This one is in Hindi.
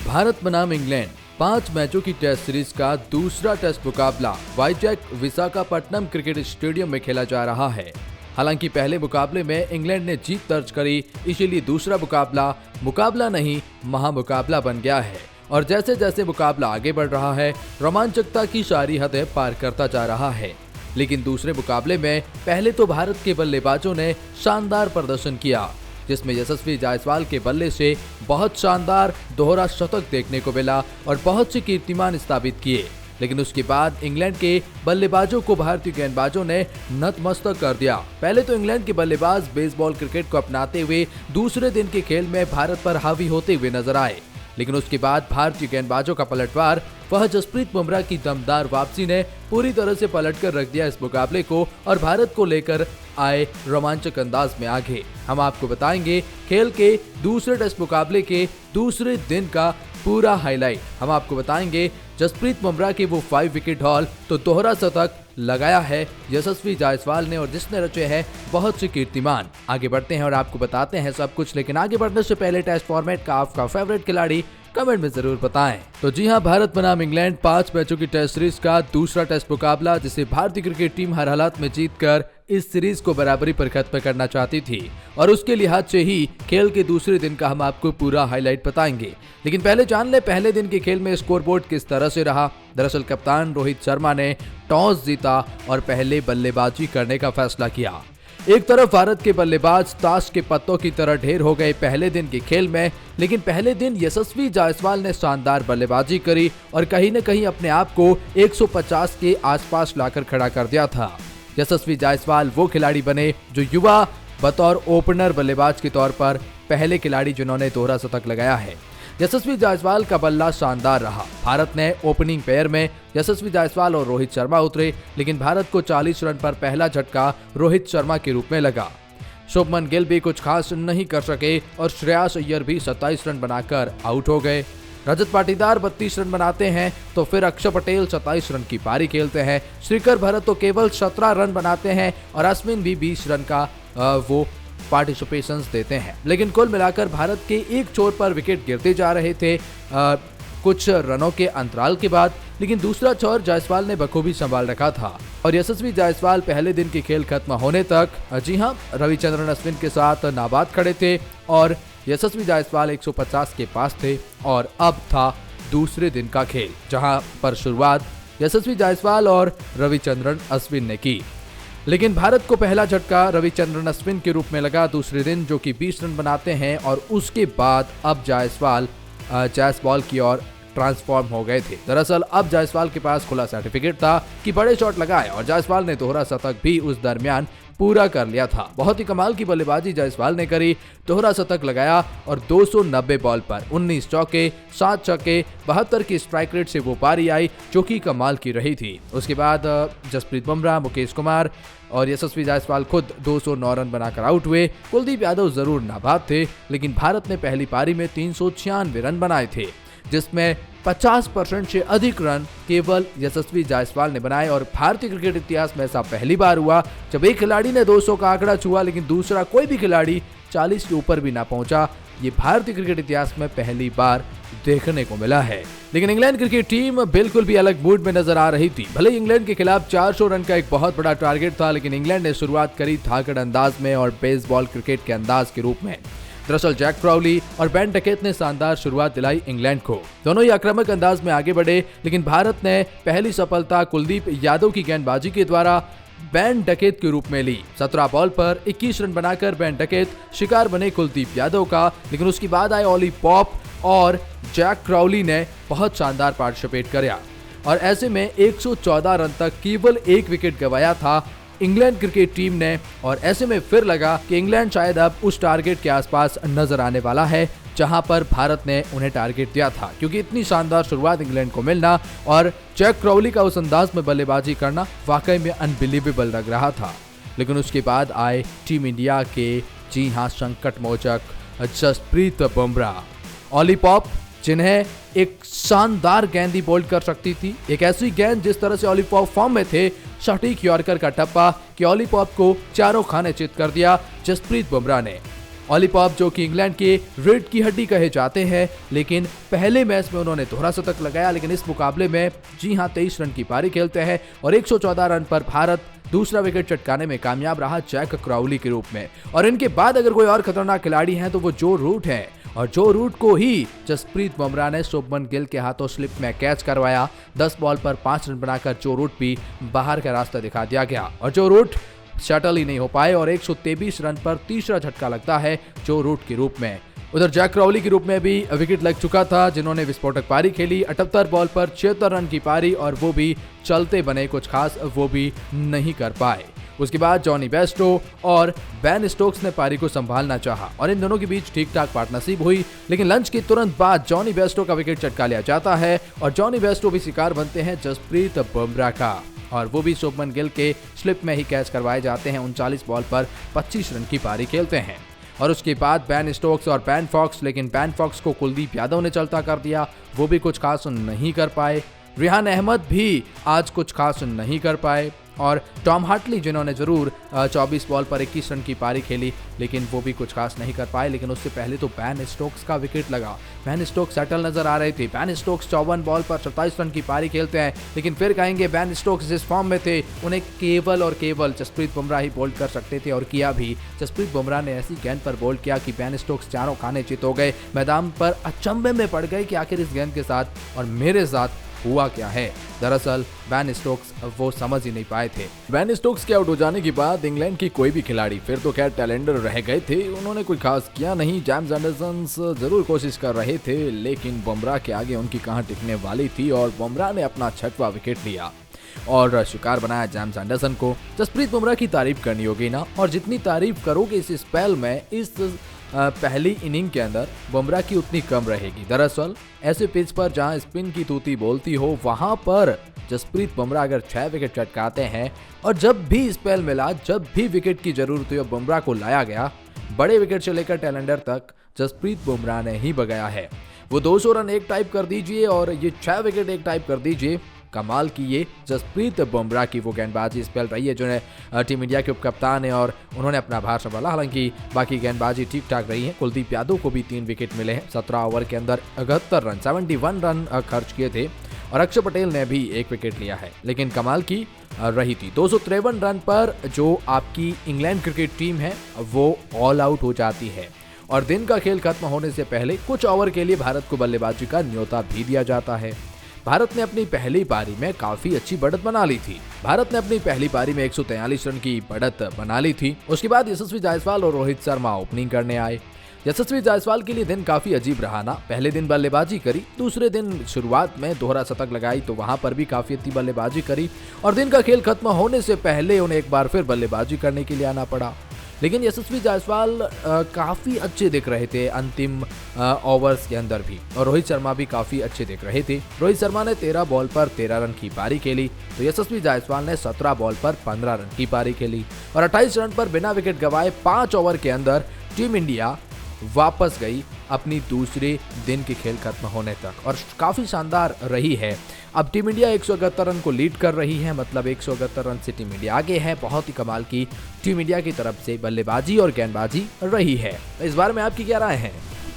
भारत बनाम इंग्लैंड 5 मैचों की टेस्ट सीरीज का दूसरा टेस्ट मुकाबला वाईजैक विशाखापट्टनम क्रिकेट स्टेडियम में खेला जा रहा है। हालांकि पहले मुकाबले में इंग्लैंड ने जीत दर्ज करी, इसीलिए दूसरा मुकाबला नहीं महामुकाबला बन गया है। और जैसे जैसे मुकाबला आगे बढ़ रहा है, रोमांचकता की सारी हदें पार करता जा रहा है। लेकिन दूसरे मुकाबले में पहले तो भारत के बल्लेबाजों ने शानदार प्रदर्शन किया, जिसमें यशस्वी जायसवाल के बल्ले से बहुत शानदार दोहरा शतक देखने को मिला और बहुत से कीर्तिमान स्थापित किए। लेकिन उसके बाद इंग्लैंड के बल्लेबाजों को भारतीय गेंदबाजों ने नतमस्तक कर दिया। पहले तो इंग्लैंड के बल्लेबाज बेसबॉल क्रिकेट को अपनाते हुए दूसरे दिन के खेल में भारत पर हावी होते हुए नजर आए, लेकिन उसके बाद भारतीय गेंदबाजों का पलटवार, वह जसप्रीत बुमराह की दमदार वापसी ने पूरी तरह से पलटकर रख दिया इस मुकाबले को और भारत को लेकर आए रोमांचक अंदाज में आगे। हम आपको बताएंगे खेल के दूसरे टेस्ट मुकाबले के दूसरे दिन का पूरा हाईलाइट। हम आपको बताएंगे जसप्रीत बुमराह के वो 5 विकेट हॉल, तो दोहरा शतक लगाया है यशस्वी जायसवाल ने और जिसने रचे हैं बहुत से कीर्तिमान। आगे बढ़ते हैं और आपको बताते हैं सब कुछ, लेकिन आगे बढ़ने से पहले टेस्ट फॉर्मेट का आपका फेवरेट खिलाड़ी कमेंट में जरूर बताएं। तो जी हां, भारत बनाम इंग्लैंड 5 मैचों की टेस्ट सीरीज का दूसरा टेस्ट मुकाबला, जिसे भारतीय क्रिकेट टीम हर हालात में जीतकर इस सीरीज को बराबरी पर खत्म करना चाहती थी और उसके लिहाज से ही खेल के दूसरे दिन का हम आपको पूरा हाईलाइट बताएंगे। लेकिन पहले जान ले पहले दिन के खेल में स्कोरबोर्ड किस तरह से रहा। दरअसल कप्तान रोहित शर्मा ने टॉस जीता और पहले बल्लेबाजी करने का फैसला किया। एक तरफ भारत के बल्लेबाज ताश के पत्तों की तरह ढेर हो गए पहले दिन के खेल में, लेकिन पहले दिन यशस्वी जायसवाल ने शानदार बल्लेबाजी करी और कहीं न कहीं अपने आप को 150 के आसपास लाकर खड़ा कर दिया था। यशस्वी जायसवाल वो खिलाड़ी बने जो युवा बतौर ओपनर बल्लेबाज के तौर पर पहले खिलाड़ी जिन्होंने दोहरा शतक लगाया है। यशस्वी जायसवाल का बल्ला शानदार रहा। भारत ने ओपनिंग पेयर में यशस्वी जायसवाल और रोहित शर्मा उतरे, लेकिन भारत को 40 रन पर पहला झटका रोहित शर्मा के रूप में लगा। शुभमन गिल भी कुछ खास नहीं कर सके और श्रेयस अय्यर भी 27 रन बनाकर आउट हो गए। रजत पाटीदार 32 रन बनाते हैं तो फिर अक्षर पटेल 27 रन की पारी खेलते हैं। श्रीकर भरत तो केवल 17 रन बनाते हैं और अश्विन भी 20 रन का वो पार्टिसिपेशंस देते हैं। लेकिन कुल मिलाकर भारत के एक छोर पर विकेट गिरते जा रहे थे कुछ रनों के अंतराल के बाद, लेकिन दूसरा छोर जायसवाल ने बखूबी संभाल रखा था और यशस्वी जायसवाल पहले दिन के खेल खत्म होने तक जी हां रविचंद्रन अश्विन के साथ नाबाद खड़े थे और यशस्वी जायसवाल 150 के पास थे। और अब था दूसरे दिन का खेल, जहां पर शुरुआत यशस्वी जायसवाल और रविचंद्रन अश्विन ने की, लेकिन भारत को पहला झटका रविचंद्रन अश्विन के रूप में लगा दूसरे दिन, जो कि 20 रन बनाते हैं और उसके बाद अब जायसवाल बॉल की ओर ट्रांसफॉर्म हो गए थे। दरअसल अब जायसवाल के पास खुला सर्टिफिकेट था कि बड़े शॉट लगाए और जायसवाल ने दोहरा शतक भी उस दरमियान पूरा कर लिया था। बहुत ही कमाल की बल्लेबाजी जायसवाल ने करी, दोहरा शतक लगाया और 290 बॉल पर 19 चौके 7 छक्के 72 की स्ट्राइक रेट से वो पारी आई, जो कि कमाल की रही थी। उसके बाद जसप्रीत बुमराह, मुकेश कुमार और यशस्वी जायसवाल खुद 209 रन बनाकर आउट हुए। कुलदीप यादव जरूर नाबाद थे, लेकिन भारत ने पहली पारी में 396 रन बनाए थे, जिसमें 50% से अधिक रन केवल यशस्वी जायसवाल ने बनाए। और भारतीय क्रिकेट इतिहास में ऐसा पहली बार हुआ जब एक खिलाड़ी ने 200 का आंकड़ा छुआ, लेकिन दूसरा कोई भी खिलाड़ी 40 के ऊपर भी ना पहुंचा। ये भारतीय क्रिकेट इतिहास में पहली बार देखने को मिला है। लेकिन इंग्लैंड क्रिकेट टीम बिल्कुल भी अलग मूड में नजर आ रही थी। भले इंग्लैंड के खिलाफ 400 रन का एक बहुत बड़ा टारगेट था, लेकिन इंग्लैंड ने शुरुआत करी धाकड़ अंदाज में और बेसबॉल क्रिकेट के अंदाज के रूप में। दरअसल जैक क्राउली और बेन डकेट ने शानदार शुरुआत दिलाई इंग्लैंड को। दोनों ही आक्रामक अंदाज में आगे बढ़े, लेकिन भारत ने पहली सफलता कुलदीप यादव की गेंदबाजी के द्वारा बेन डकेट के रूप में ली। 17 बॉल पर 21 रन बनाकर बेन डकेट शिकार बने कुलदीप यादव का, लेकिन उसके बाद आए ओली पॉप और जैक क्राउली ने बहुत शानदार पार्टिसिपेट किया और ऐसे में 114 रन तक केवल एक विकेट गंवाया था इंग्लैंड क्रिकेट टीम ने। और ऐसे में फिर लगा कि इंग्लैंड शायद अब उस टारगेट के आसपास नजर आने वाला है जहां पर भारत ने उन्हें टारगेट दिया था, क्योंकि इतनी शानदार शुरुआत इंग्लैंड को मिलना और जैक क्राउली का उस अंदाज में बल्लेबाजी करना वाकई में अनबिलीवेबल लग रहा था। लेकिन उसके बाद आए टीम इंडिया के जी हां संकट मोचक जसप्रीत बुमराह, ओली पॉप, जिन्हें एक शानदार गेंद ही बोल्ड कर सकती थी। एक ऐसी गेंद जिस तरह से ओली पॉप फॉर्म में थे, सटीक यॉर्कर का टप्पा कि ओली पॉप को चारों खाने चित कर दिया जसप्रीत बुमराह ने। ऑली पॉप जो कि इंग्लैंड के रीढ़ की हड्डी कहे जाते हैं, लेकिन पहले मैच में उन्होंने दोहरा शतक लगाया। लेकिन इस मुकाबले में जी हां 23 रन की पारी खेलते हैं और 114 रन पर भारत दूसरा विकेट चटकाने में कामयाब रहा जैक क्राउली के रूप में। और इनके बाद अगर कोई और खतरनाक खिलाड़ी है तो वो जो रूट है, और जो रूट को ही जसप्रीत बुमराह ने शुभमन गिल के हाथों स्लिप में कैच करवाया। 10 बॉल पर 5 रन बनाकर जो रूट भी बाहर का रास्ता दिखा दिया गया और जो रूट शटल ही नहीं हो पाए और 123 रन पर तीसरा झटका लगता है जो रूट के रूप में। उधर जैक क्राउली के रूप में भी विकेट लग चुका था, जिन्होंने विस्फोटक पारी खेली। 78 बॉल पर 76 रन की पारी और वो भी चलते बने, कुछ खास वो भी नहीं कर पाए। उसके बाद जॉनी बेस्टो और बेन स्टोक्स ने पारी को संभालना चाहा और इन दोनों के बीच ठीक ठाक पार्टनरशिप हुई। लेकिन लंच के तुरंत बाद जॉनी बेस्टो का विकेट चटका लिया जाता है और जॉनी बेस्टो भी शिकार बनते हैं जसप्रीत बुमराह का, और वो भी शुभमन गिल के स्लिप में ही कैच करवाए जाते हैं। 39 बॉल पर 25 रन की पारी खेलते हैं। और उसके बाद बेन स्टोक्स और बेन फॉक्स, लेकिन बेन फॉक्स को कुलदीप यादव ने चलता कर दिया, वो भी कुछ खास नहीं कर पाए। रिहान अहमद भी आज कुछ खास नहीं कर पाए और टॉम हार्टली जिन्होंने जरूर 24 बॉल पर 21 रन की पारी खेली, लेकिन वो भी कुछ खास नहीं कर पाए। लेकिन उससे पहले तो बेन स्टोक्स का विकेट लगा। बेन स्टोक्स सेटल नजर आ रहे थे। बेन स्टोक्स 54 बॉल पर 27 रन की पारी खेलते हैं, लेकिन फिर कहेंगे बेन स्टोक्स जिस फॉर्म में थे उन्हें केवल और केवल जसप्रीत बुमराह ही बोल्ड कर सकते थे, और किया भी। जसप्रीत बुमराह ने ऐसी गेंद पर बोल्ड किया कि बेन स्टोक्स चारों खाने चित हो गए, मैदान पर अचंभे में पड़ गए कि आखिर इस गेंद के साथ और मेरे साथ हुआ क्या है। दरअसल बेन स्टोक्स वो समझ ही नहीं पाए थे। बेन स्टोक्स के आउट हो जाने के बाद इंग्लैंड की कोई भी खिलाड़ी फिर तो खैर टैलेंटर रह गए थे, उन्होंने कोई खास किया नहीं। जेम्स एंडरसन जरूर कोशिश कर रहे थे, लेकिन बुमराह के आगे उनकी कहां टिकने वाली थी और बुमराह ने अपना 6वां विकेट लिया और शिकार बनाया जेम्स एंडरसन को। जसप्रीत बुमराह की तारीफ करनी होगी ना, और जितनी तारीफ करोगे इस स्पेल में, इस पहली इनिंग के अंदर बुमराह की उतनी कम रहेगी। दरअसल ऐसे पिच पर जहां स्पिन की तूती बोलती हो, वहां पर जसप्रीत बुमराह अगर 6 विकेट चटकाते हैं और जब भी स्पेल मिला, जब भी विकेट की जरूरत हुई और बुमराह को लाया गया, बड़े विकेट से लेकर टेलेंडर तक जसप्रीत बुमराह ने ही भगाया है। वो 200 रन एक टाइप कर दीजिए और ये 6 विकेट एक टाइप कर दीजिए। कमाल की ये जसप्रीत बुमराह की वो गेंदबाजी स्पेल रही है, जो टीम इंडिया के उपकप्तान है और उन्होंने अपना भार संभाला। हालांकि बाकी गेंदबाजी ठीक ठाक रही है। कुलदीप यादव को भी 3 विकेट मिले हैं। 17 ओवर के अंदर 71 रन खर्च किए थे और अक्षर पटेल ने भी 1 विकेट लिया है। लेकिन कमाल की रही थी 253 रन पर जो आपकी इंग्लैंड क्रिकेट टीम है वो ऑल आउट हो जाती है और दिन का खेल खत्म होने से पहले कुछ ओवर के लिए भारत को बल्लेबाजी का न्योता भी दिया जाता है। भारत ने अपनी पहली पारी में काफी अच्छी बढ़त बना ली थी। भारत ने अपनी पहली पारी में 143 रन की बढ़त बना ली थी। उसके बाद यशस्वी जायसवाल और रोहित शर्मा ओपनिंग करने आए। यशस्वी जायसवाल के लिए दिन काफी अजीब रहा ना। पहले दिन बल्लेबाजी करी, दूसरे दिन शुरुआत में दोहरा शतक लगाई तो वहां पर भी काफी अच्छी बल्लेबाजी करी और दिन का खेल खत्म होने से पहले उन्हें एक बार फिर बल्लेबाजी करने के लिए आना पड़ा। लेकिन यशस्वी जायसवाल काफी अच्छे दिख रहे थे अंतिम ओवर्स के अंदर भी, और रोहित शर्मा भी काफी अच्छे दिख रहे थे। रोहित शर्मा ने 13 बॉल पर 13 रन की पारी खेली तो यशस्वी जायसवाल ने 17 बॉल पर 15 रन की पारी खेली और 28 रन पर बिना विकेट गंवाए 5 ओवर के अंदर टीम इंडिया वापस गई अपनी दूसरे दिन के खेल खत्म होने तक और काफी शानदार रही है। अब टीम इंडिया 171 रन को लीड कर रही है, मतलब 171 रन से टीम इंडिया आगे है। बहुत ही कमाल की टीम इंडिया की तरफ से बल्लेबाजी और गेंदबाजी रही है। इस बारे में आपकी क्या राय है?